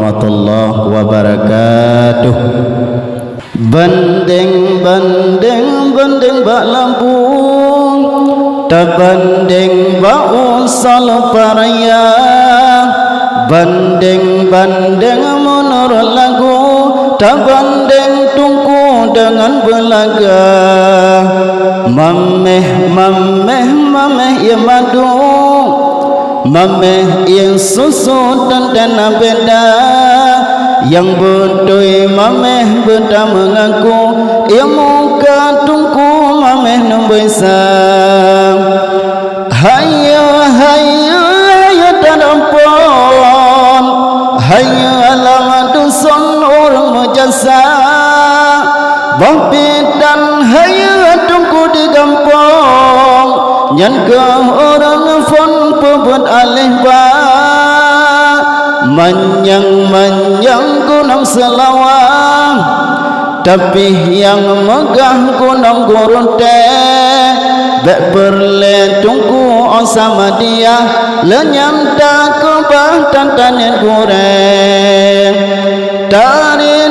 warahmatullahi wabarakatuh. Banding bak Lampung, tabanding bak Usal Paraya. Banding menurut lagu, tabanding tungku dengan belaga. Mameh ya madu, mameh yang susu dan beda. Yang betul mameh beda mengaku, yang muka tungku mameh nombesa. Hayo tanampon, hayo alamat dusun orang mejasa. Bampitan hayo tungku di kampung, nyangka orang fon pebut alih ba. Manyang gunung selawang, tapi yang megah gunung gurunte. Bek berle tungku sama dia, lenyam tak kubah tantanin goreng. Tari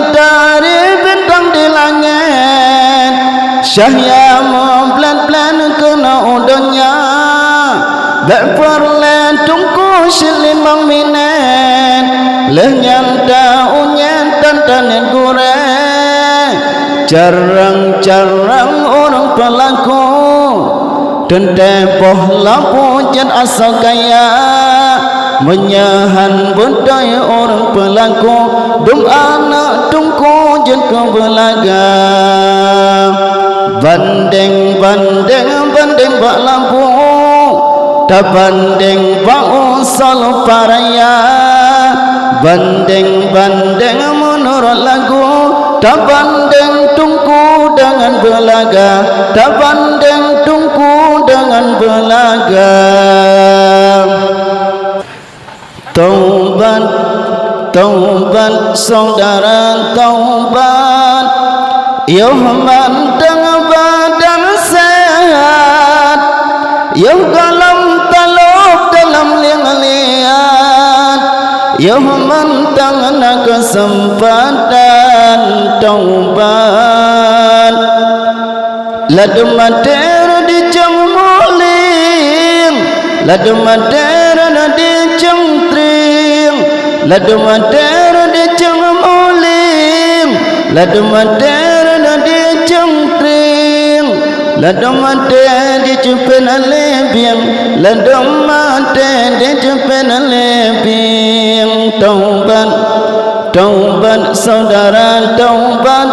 bintang di langit, syahya memblan kena udangnya. Bek berle tungku silimang minen, lenyam tak unyen tantanin goreng. Jarang orang pelaku, dan tempoh lampu jan asal kaya. Menyahan budaya orang pelaku, dum anak tungku jan kebelaga. Banding bak Lampung, tabanding bak Usal Paraya. Banding menurut lagu, tabanding tungku dengan belaga. Tabanding tungku dengan belaga. Taubat saudara taubat, Yohaman dengan badan sehat, Yoh dalam taluk dalam liang-liang, Yohaman tangan kesempatan taubat. Ladu mater di jengmuling, ladu mater di jengtring, ladu mater di jengmuling, ladu mater di jengtring, ladu mater di cupen lebing, ladu mater di cupen lebing. Taubat saudara taubat,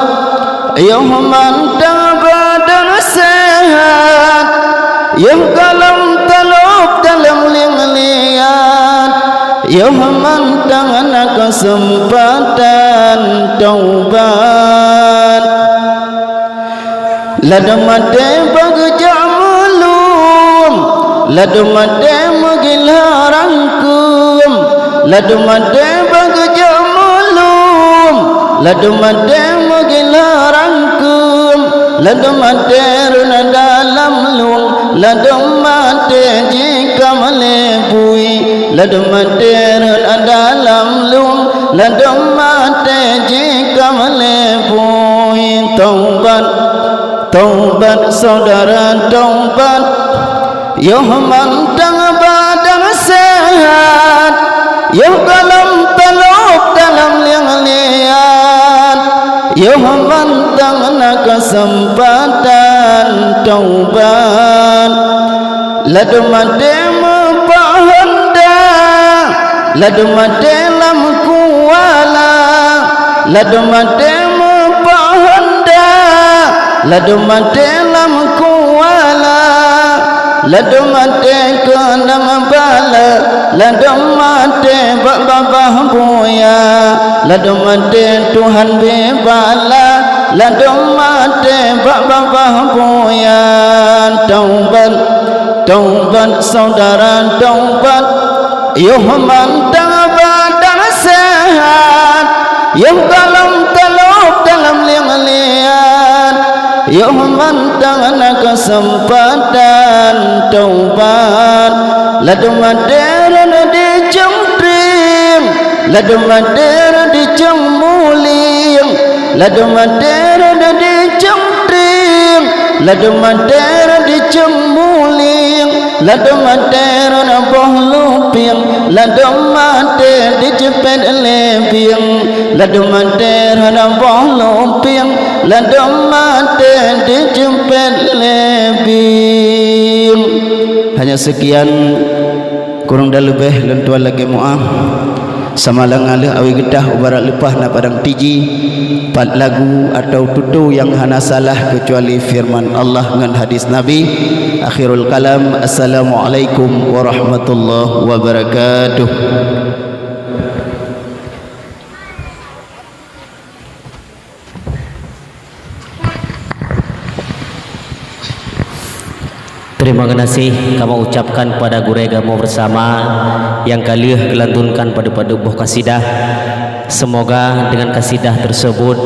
Yohaman badan sehat, yang dalam taluk dalam liang-liang, Yohaman tangan kesempatan taubat. Ladu mate bagi jamulum, ladu mate menggila rangkum, ladu mate bagi jamulum, ladu mate menggila rangkum, ladu mate runa dalam lung, ladu mate jika melebui, ladu mate runa dalam lung, ladu mate jika melebui. Taubat saudara taubat, Yohaman tangan badan sehat, Yoh dalam taluk dalam liang-liang, Yohaman tangan kesempatan taubat. Ladu mate mempahanda, ladu mate lam kuala, ladu mate mempahanda, ladu mate lam kuala, ladu mate kena membala, ladu mate babah buaya, ladu mate Tuhan bebala, ladu mate babah buaya. Taubat saudara taubat, Yohaman tangan badan sehat, yang dalam taluk dalam liang-liang, Yohaman tangan kesempatan taubat. Ladu mater di jemprim, ladu mater cemuling ladu matera di cemtring ladu matera di cemuling ladu matera na boh luping ladu matera di cepet leping ladu matera na boh luping ladu matera di cepet leping. Hanya sekian, kurang dah lebih lentuan lagi mu'ah samalang alih awi gedah ubarat lepah na padang tiji pat lagu atau tutu yang hana salah kecuali firman Allah dengan hadis Nabi. Akhirul kalam, assalamualaikum warahmatullahi wabarakatuh. Terima kasih kami ucapkan pada guru agama bersama yang kalian kelantunkan pada buah kasidah. Semoga dengan kasidah tersebut